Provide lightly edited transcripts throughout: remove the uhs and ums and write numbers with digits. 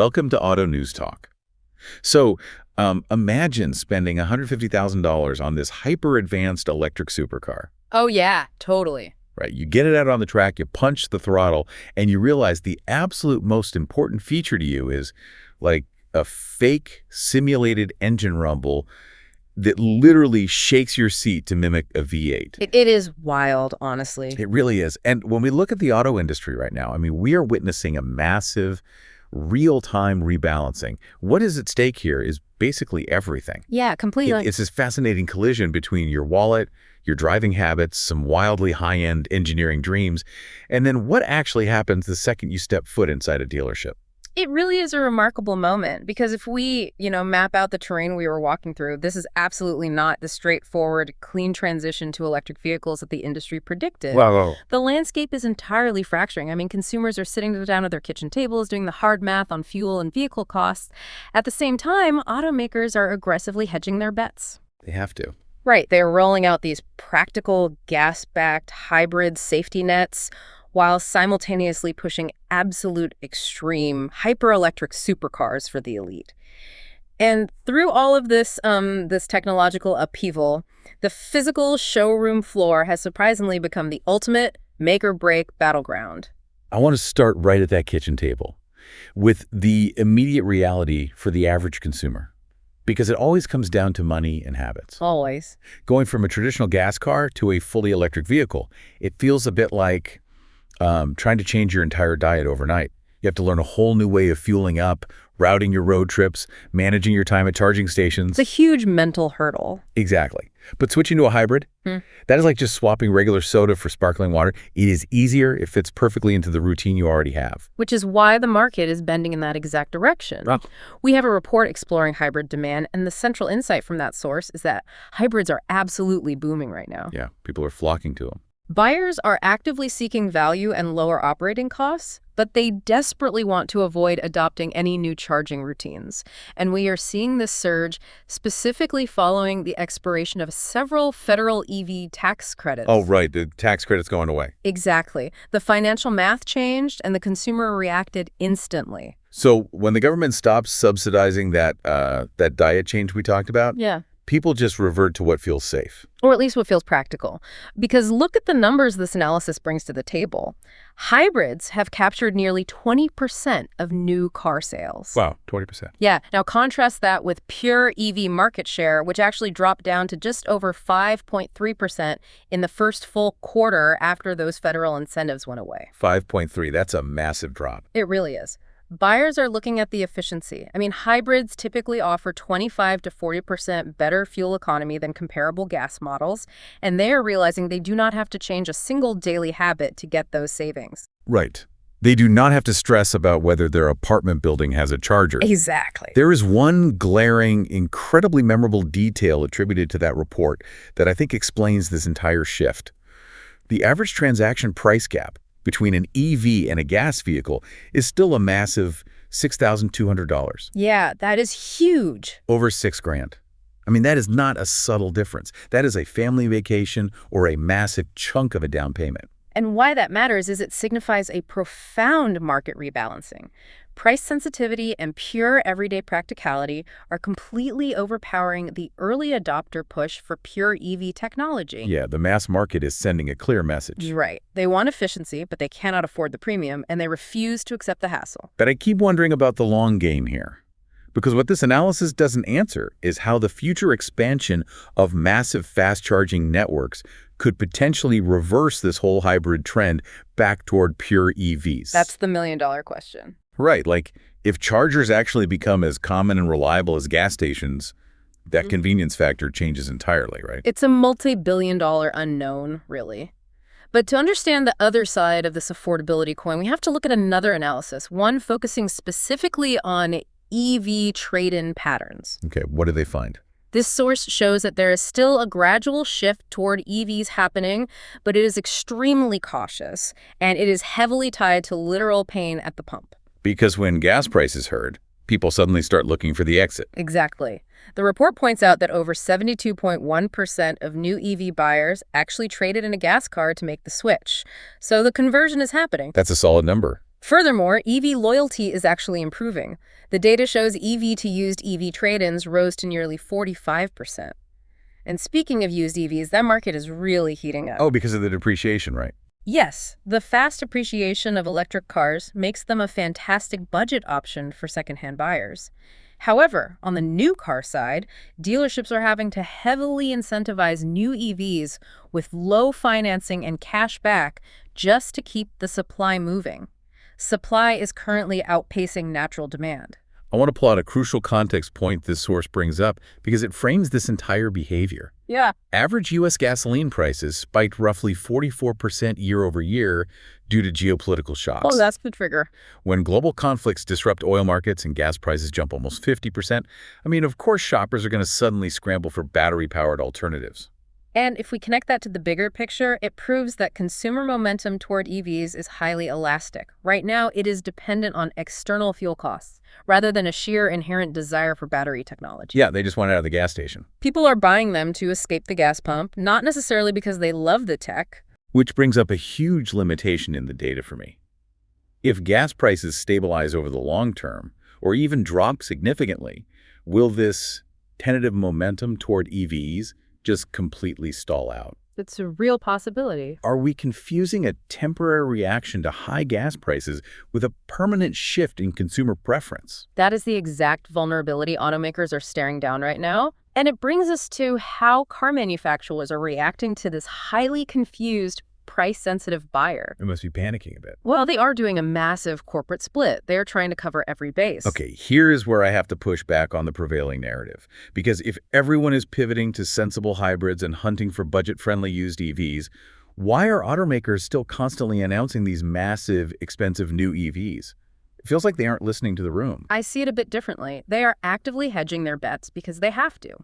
welcome to Auto News Talk. So, imagine spending $150,000 on this hyper-advanced electric supercar. Oh, yeah, totally. Right, you get it out on the track, you punch the throttle, and you realize the absolute most important feature to you is like a fake simulated engine rumble that literally shakes your seat to mimic a V8. It is wild, honestly. It really is. And when we look at the auto industry right now, I mean, we are witnessing a massive real-time rebalancing. What is at stake here is basically everything. Yeah, completely. It's this fascinating collision between your wallet, your driving habits, some wildly high-end engineering dreams, and then what actually happens the second you step foot inside a dealership. It really is a remarkable moment because if we, map out the terrain we were walking through, this is absolutely not the straightforward, clean transition to electric vehicles that the industry predicted. Wow. The landscape is entirely fracturing. I mean, consumers are sitting down at their kitchen tables doing the hard math on fuel and vehicle costs. At the same time, automakers are aggressively hedging their bets. They have to. Right. They're rolling out these practical gas-backed hybrid safety nets while simultaneously pushing absolute extreme hyper-electric supercars for the elite. And through all of this technological upheaval, the physical showroom floor has surprisingly become the ultimate make-or-break battleground. I want to start right at that kitchen table with the immediate reality for the average consumer. Because it always comes down to money and habits. Always. Going from a traditional gas car to a fully electric vehicle, it feels a bit like trying to change your entire diet overnight. You have to learn a whole new way of fueling up, routing your road trips, managing your time at charging stations. It's a huge mental hurdle. Exactly. But switching to a hybrid, that is like just swapping regular soda for sparkling water. It is easier. It fits perfectly into the routine you already have. Which is why the market is bending in that exact direction. Oh. We have a report exploring hybrid demand, and the central insight from that source is that hybrids are absolutely booming right now. Yeah, people are flocking to them. Buyers are actively seeking value and lower operating costs, but they desperately want to avoid adopting any new charging routines. And we are seeing this surge specifically following the expiration of several federal EV tax credits. Oh, right. The tax credit's going away. Exactly. The financial math changed, and the consumer reacted instantly. So when the government stops subsidizing that diet change we talked about, people just revert to what feels safe. Or at least what feels practical. Because look at the numbers this analysis brings to the table. Hybrids have captured nearly 20% of new car sales. Wow, 20%. Yeah. Now contrast that with pure EV market share, which actually dropped down to just over 5.3% in the first full quarter after those federal incentives went away. 5.3, that's a massive drop. It really is. Buyers are looking at the efficiency. I mean, hybrids typically offer 25 to 40% better fuel economy than comparable gas models, and they are realizing they do not have to change a single daily habit to get those savings. Right. They do not have to stress about whether their apartment building has a charger. Exactly. There is one glaring, incredibly memorable detail attributed to that report that I think explains this entire shift. The average transaction price gap between an EV and a gas vehicle is still a massive $6,200. Yeah, that is huge. Over $6,000. I mean, that is not a subtle difference. That is a family vacation or a massive chunk of a down payment. And why that matters is it signifies a profound market rebalancing. Price sensitivity and pure everyday practicality are completely overpowering the early adopter push for pure EV technology. Yeah, the mass market is sending a clear message. Right. They want efficiency, but they cannot afford the premium, and they refuse to accept the hassle. But I keep wondering about the long game here. Because what this analysis doesn't answer is how the future expansion of massive fast-charging networks could potentially reverse this whole hybrid trend back toward pure EVs. That's the million-dollar question. Right, like if chargers actually become as common and reliable as gas stations, that convenience factor changes entirely, right? It's a multi-billion-dollar unknown, really. But to understand the other side of this affordability coin, we have to look at another analysis, one focusing specifically on EV trade-in patterns. Okay, what do they find? This source shows that there is still a gradual shift toward EVs happening, but it is extremely cautious, and it is heavily tied to literal pain at the pump. Because when gas prices hurt, people suddenly start looking for the exit. Exactly. The report points out that over 72.1% of new EV buyers actually traded in a gas car to make the switch. So the conversion is happening. That's a solid number. Furthermore, EV loyalty is actually improving. The data shows EV to used EV trade-ins rose to nearly 45%. And speaking of used EVs, that market is really heating up. Oh, because of the depreciation, right? Yes, the fast appreciation of electric cars makes them a fantastic budget option for secondhand buyers. However, on the new car side, dealerships are having to heavily incentivize new EVs with low financing and cash back just to keep the supply moving. Supply is currently outpacing natural demand. I want to pull out a crucial context point this source brings up because it frames this entire behavior. Yeah. Average U.S. gasoline prices spiked roughly 44% year over year due to geopolitical shocks. Oh, that's the trigger. When global conflicts disrupt oil markets and gas prices jump almost 50%, of course shoppers are going to suddenly scramble for battery-powered alternatives. And if we connect that to the bigger picture, it proves that consumer momentum toward EVs is highly elastic. Right now, it is dependent on external fuel costs, rather than a sheer inherent desire for battery technology. Yeah, they just want out of the gas station. People are buying them to escape the gas pump, not necessarily because they love the tech. Which brings up a huge limitation in the data for me. If gas prices stabilize over the long term, or even drop significantly, will this tentative momentum toward EVs just completely stall out? It's a real possibility. Are we confusing a temporary reaction to high gas prices with a permanent shift in consumer preference? That is the exact vulnerability automakers are staring down right now. And it brings us to how car manufacturers are reacting to this highly confused, price-sensitive buyer. It must be panicking a bit. Well, they are doing a massive corporate split. They are trying to cover every base. Okay, here is where I have to push back on the prevailing narrative. Because if everyone is pivoting to sensible hybrids and hunting for budget-friendly used EVs, why are automakers still constantly announcing these massive, expensive new EVs? It feels like they aren't listening to the room. I see it a bit differently. They are actively hedging their bets because they have to.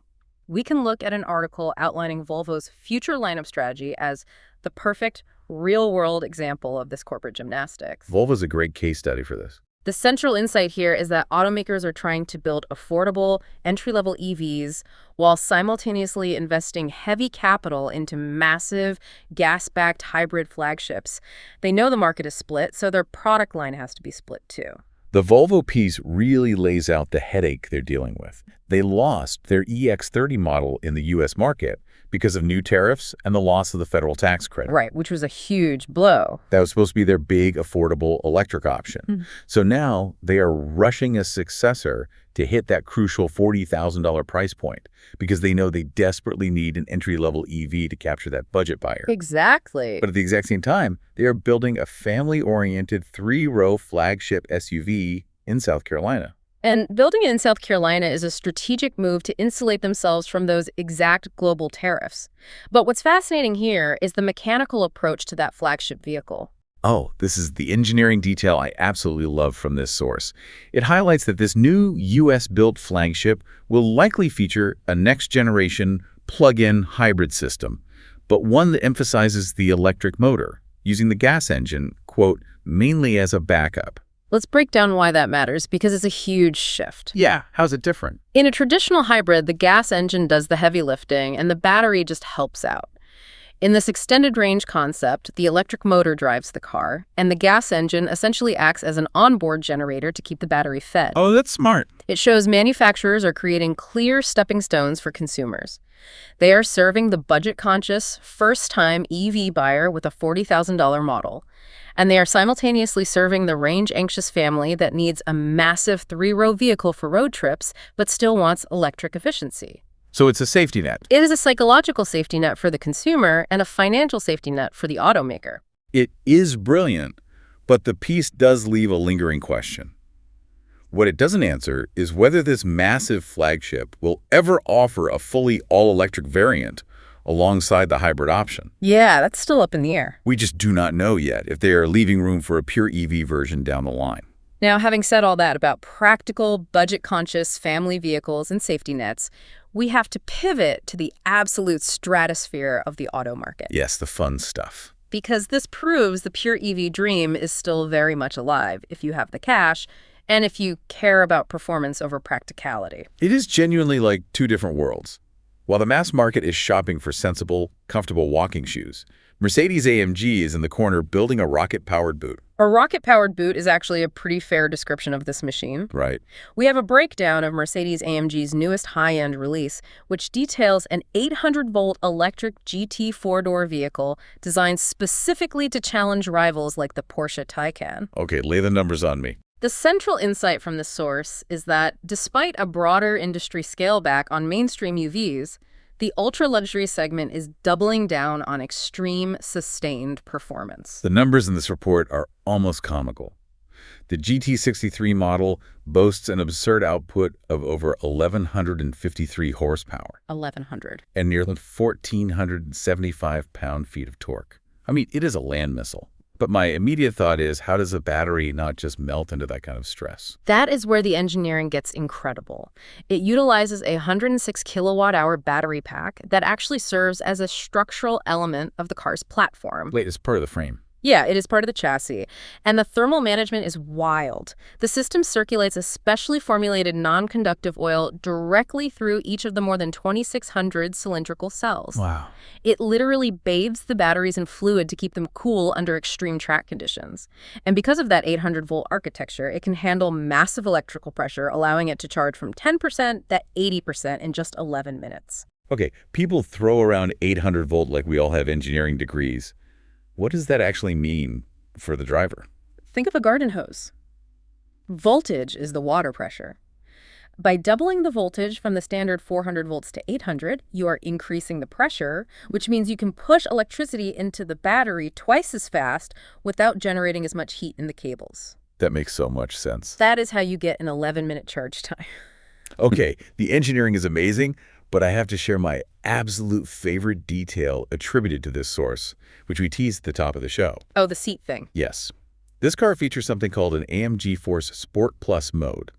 We can look at an article outlining Volvo's future lineup strategy as the perfect real-world example of this corporate gymnastics. Volvo's a great case study for this. The central insight here is that automakers are trying to build affordable, entry-level EVs while simultaneously investing heavy capital into massive, gas-backed hybrid flagships. They know the market is split, so their product line has to be split too. The Volvo piece really lays out the headache they're dealing with. They lost their EX30 model in the U.S. market because of new tariffs and the loss of the federal tax credit. Right, which was a huge blow. That was supposed to be their big, affordable electric option. So now they are rushing a successor to hit that crucial $40,000 price point because they know they desperately need an entry-level EV to capture that budget buyer. Exactly. But at the exact same time, they are building a family-oriented 3-row flagship SUV in South Carolina. And building it in South Carolina is a strategic move to insulate themselves from those exact global tariffs. But what's fascinating here is the mechanical approach to that flagship vehicle. Oh, this is the engineering detail I absolutely love from this source. It highlights that this new U.S.-built flagship will likely feature a next-generation plug-in hybrid system, but one that emphasizes the electric motor, using the gas engine, quote, mainly as a backup. Let's break down why that matters, because it's a huge shift. Yeah, how's it different? In a traditional hybrid, the gas engine does the heavy lifting, and the battery just helps out. In this extended range concept, the electric motor drives the car, and the gas engine essentially acts as an onboard generator to keep the battery fed. Oh, that's smart. It shows manufacturers are creating clear stepping stones for consumers. They are serving the budget-conscious, first-time EV buyer with a $40,000 model. And they are simultaneously serving the range-anxious family that needs a massive 3-row vehicle for road trips, but still wants electric efficiency. So it's a safety net. It is a psychological safety net for the consumer and a financial safety net for the automaker. It is brilliant, but the piece does leave a lingering question. What it doesn't answer is whether this massive flagship will ever offer a fully all-electric variant alongside the hybrid option. Yeah, that's still up in the air. We just do not know yet if they are leaving room for a pure EV version down the line. Now, having said all that about practical, budget-conscious family vehicles and safety nets, we have to pivot to the absolute stratosphere of the auto market. Yes, the fun stuff. Because this proves the pure EV dream is still very much alive if you have the cash and if you care about performance over practicality. It is genuinely like two different worlds. While the mass market is shopping for sensible, comfortable walking shoes, Mercedes-AMG is in the corner building a rocket-powered boot. A rocket-powered boot is actually a pretty fair description of this machine. Right. We have a breakdown of Mercedes-AMG's newest high-end release, which details an 800-volt electric GT four-door vehicle designed specifically to challenge rivals like the Porsche Taycan. Okay, lay the numbers on me. The central insight from this source is that despite a broader industry scale-back on mainstream UVs, the ultra-luxury segment is doubling down on extreme, sustained performance. The numbers in this report are almost comical. The GT63 model boasts an absurd output of over 1,153 horsepower. 1,100. And nearly 1,475 pound-feet of torque. I mean, it is a land missile. But my immediate thought is, how does a battery not just melt into that kind of stress? That is where the engineering gets incredible. It utilizes a 106 kilowatt-hour battery pack that actually serves as a structural element of the car's platform. Wait, it's part of the frame. Yeah, it is part of the chassis. And the thermal management is wild. The system circulates a specially formulated non-conductive oil directly through each of the more than 2,600 cylindrical cells. Wow. It literally bathes the batteries in fluid to keep them cool under extreme track conditions. And because of that 800-volt architecture, it can handle massive electrical pressure, allowing it to charge from 10% to 80% in just 11 minutes. Okay, people throw around 800 volt like we all have engineering degrees. What does that actually mean for the driver? Think of a garden hose. Voltage is the water pressure. By doubling the voltage from the standard 400 volts to 800, you are increasing the pressure, which means you can push electricity into the battery twice as fast without generating as much heat in the cables. That makes so much sense. That is how you get an 11-minute charge time. Okay, the engineering is amazing, but I have to share my absolute favorite detail attributed to this source, which we teased at the top of the show. Oh, the seat thing. Yes. This car features something called an AMG Force Sport Plus mode.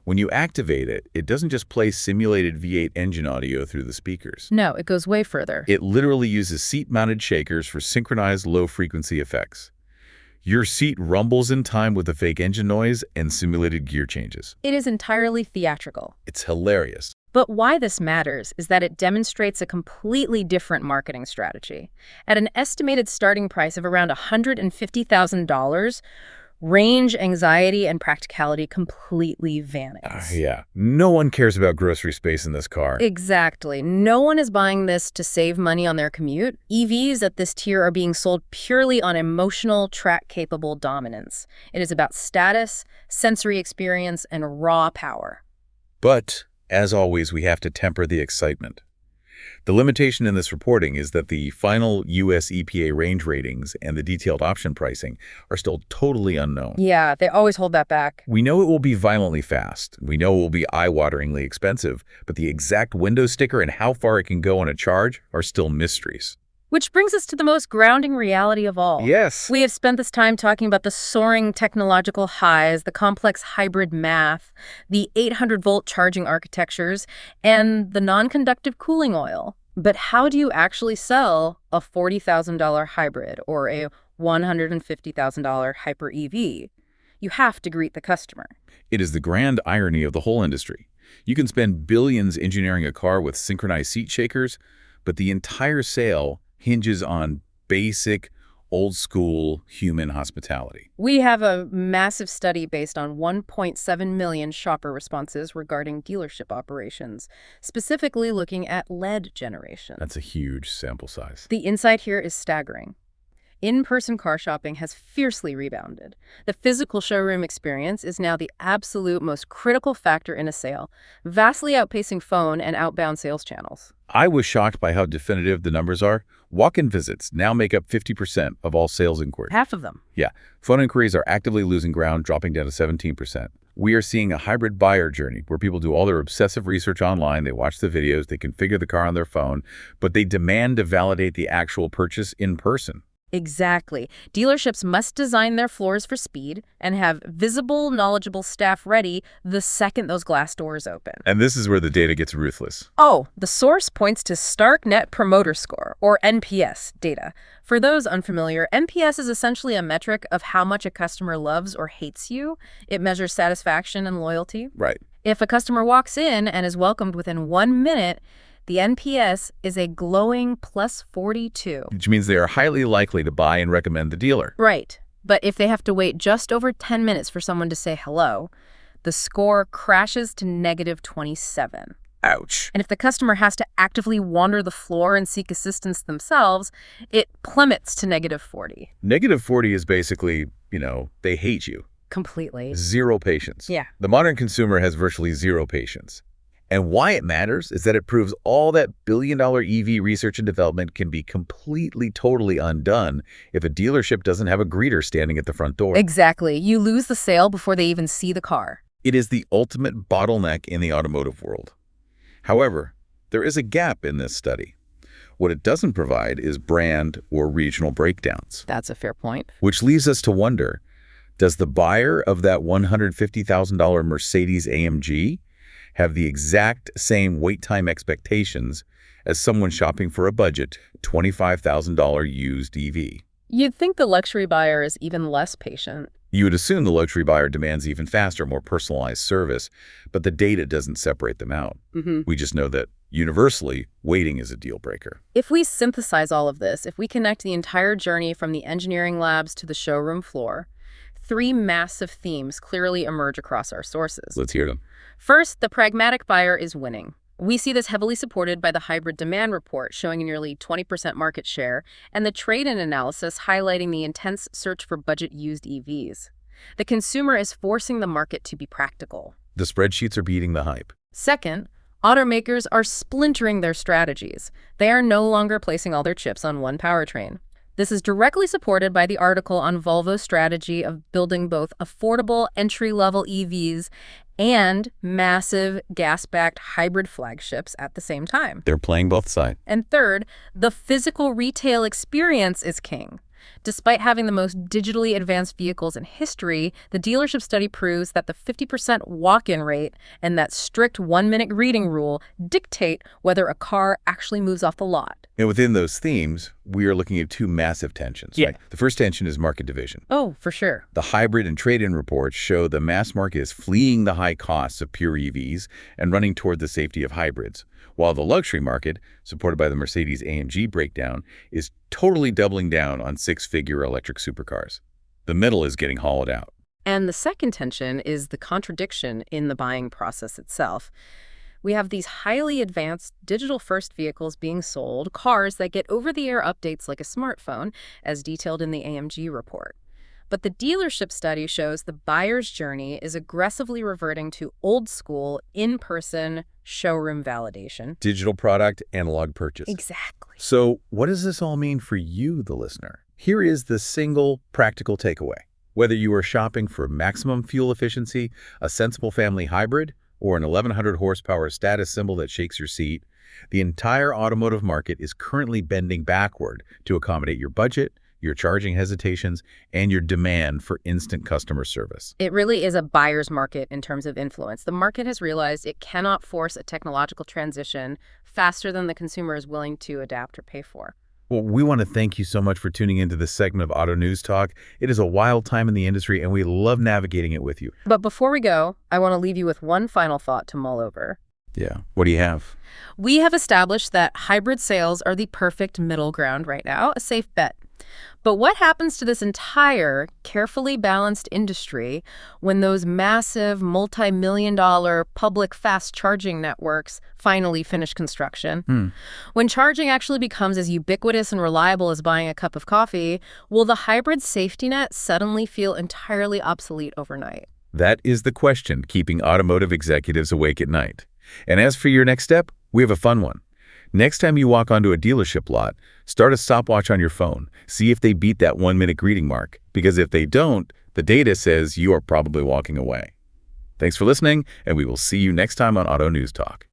When you activate it, it doesn't just play simulated V8 engine audio through the speakers. No, it goes way further. It literally uses seat-mounted shakers for synchronized low-frequency effects. Your seat rumbles in time with the fake engine noise and simulated gear changes. It is entirely theatrical. It's hilarious. But why this matters is that it demonstrates a completely different marketing strategy. At an estimated starting price of around $150,000, range, anxiety, and practicality completely vanish. Yeah. No one cares about grocery space in this car. Exactly. No one is buying this to save money on their commute. EVs at this tier are being sold purely on emotional, track-capable dominance. It is about status, sensory experience, and raw power. But as always, we have to temper the excitement. The limitation in this reporting is that the final US EPA range ratings and the detailed option pricing are still totally unknown. Yeah, they always hold that back. We know it will be violently fast. We know it will be eye-wateringly expensive, but the exact window sticker and how far it can go on a charge are still mysteries. Which brings us to the most grounding reality of all. Yes. We have spent this time talking about the soaring technological highs, the complex hybrid math, the 800-volt charging architectures, and the non-conductive cooling oil. But how do you actually sell a $40,000 hybrid or a $150,000 hyper EV? You have to greet the customer. It is the grand irony of the whole industry. You can spend billions engineering a car with synchronized seat shakers, but the entire sale hinges on basic, old-school human hospitality. We have a massive study based on 1.7 million shopper responses regarding dealership operations, specifically looking at lead generation. That's a huge sample size. The insight here is staggering. In-person car shopping has fiercely rebounded. The physical showroom experience is now the absolute most critical factor in a sale, vastly outpacing phone and outbound sales channels. I was shocked by how definitive the numbers are. Walk-in visits now make up 50% of all sales inquiries. Half of them. Yeah. Phone inquiries are actively losing ground, dropping down to 17%. We are seeing a hybrid buyer journey where people do all their obsessive research online, they watch the videos, they configure the car on their phone, but they demand to validate the actual purchase in person. Exactly. Dealerships must design their floors for speed and have visible, knowledgeable staff ready the second those glass doors open. And this is where the data gets ruthless. Oh, the source points to Stark Net Promoter Score, or NPS, data. For those unfamiliar, NPS is essentially a metric of how much a customer loves or hates you. It measures satisfaction and loyalty. Right. If a customer walks in and is welcomed within 1 minute, The NPS is a glowing plus 42. Which means they are highly likely to buy and recommend the dealer. Right. But if they have to wait just over 10 minutes for someone to say hello, the score crashes to -27. Ouch. And if the customer has to actively wander the floor and seek assistance themselves, it plummets to -40. -40 is basically, they hate you. Completely. Zero patience. Yeah. The modern consumer has virtually zero patience. And why it matters is that it proves all that billion-dollar EV research and development can be completely, totally undone if a dealership doesn't have a greeter standing at the front door. Exactly. You lose the sale before they even see the car. It is the ultimate bottleneck in the automotive world. However, there is a gap in this study. What it doesn't provide is brand or regional breakdowns. That's a fair point. Which leaves us to wonder, does the buyer of that $150,000 Mercedes-AMG have the exact same wait time expectations as someone shopping for a budget $25,000 used EV? You'd think the luxury buyer is even less patient. You would assume the luxury buyer demands even faster, more personalized service, but the data doesn't separate them out. We just know that, universally, waiting is a deal breaker. If we synthesize all of this, if we connect the entire journey from the engineering labs to the showroom floor, 3 massive themes clearly emerge across our sources. Let's hear them. First, the pragmatic buyer is winning. We see this heavily supported by the hybrid demand report showing a nearly 20% market share and the trade-in analysis highlighting the intense search for budget-used EVs. The consumer is forcing the market to be practical. The spreadsheets are beating the hype. Second, automakers are splintering their strategies. They are no longer placing all their chips on one powertrain. This is directly supported by the article on Volvo's strategy of building both affordable entry-level EVs and massive gas-backed hybrid flagships at the same time. They're playing both sides. And third, the physical retail experience is king. Despite having the most digitally advanced vehicles in history, the dealership study proves that the 50% walk-in rate and that strict 1-minute greeting rule dictate whether a car actually moves off the lot. And within those themes, we are looking at 2 massive tensions. Yeah. Right? The first tension is market division. Oh, for sure. The hybrid and trade-in reports show the mass market is fleeing the high costs of pure EVs and running toward the safety of hybrids, while the luxury market, supported by the Mercedes-AMG breakdown, is totally doubling down on 6-figure electric supercars. The middle is getting hollowed out. And the second tension is the contradiction in the buying process itself. We have these highly advanced digital-first vehicles being sold, cars that get over-the-air updates like a smartphone, as detailed in the AMG report. But the dealership study shows the buyer's journey is aggressively reverting to old-school, in-person showroom validation. Digital product, analog purchase. Exactly. So what does this all mean for you, the listener? Here is the single practical takeaway. Whether you are shopping for maximum fuel efficiency, a sensible family hybrid, or an 1,100 horsepower status symbol that shakes your seat, the entire automotive market is currently bending backward to accommodate your budget, your charging hesitations, and your demand for instant customer service. It really is a buyer's market in terms of influence. The market has realized it cannot force a technological transition faster than the consumer is willing to adapt or pay for. Well, we want to thank you so much for tuning into this segment of Auto News Talk. It is a wild time in the industry, and we love navigating it with you. But before we go, I want to leave you with one final thought to mull over. Yeah. What do you have? We have established that hybrid sales are the perfect middle ground right now, a safe bet. But what happens to this entire carefully balanced industry when those massive multi-million-dollar public fast charging networks finally finish construction? When charging actually becomes as ubiquitous and reliable as buying a cup of coffee, will the hybrid safety net suddenly feel entirely obsolete overnight? That is the question keeping automotive executives awake at night. And as for your next step, we have a fun one. Next time you walk onto a dealership lot, start a stopwatch on your phone. See if they beat that 1-minute greeting mark. Because if they don't, the data says you are probably walking away. Thanks for listening, and we will see you next time on Auto News Talk.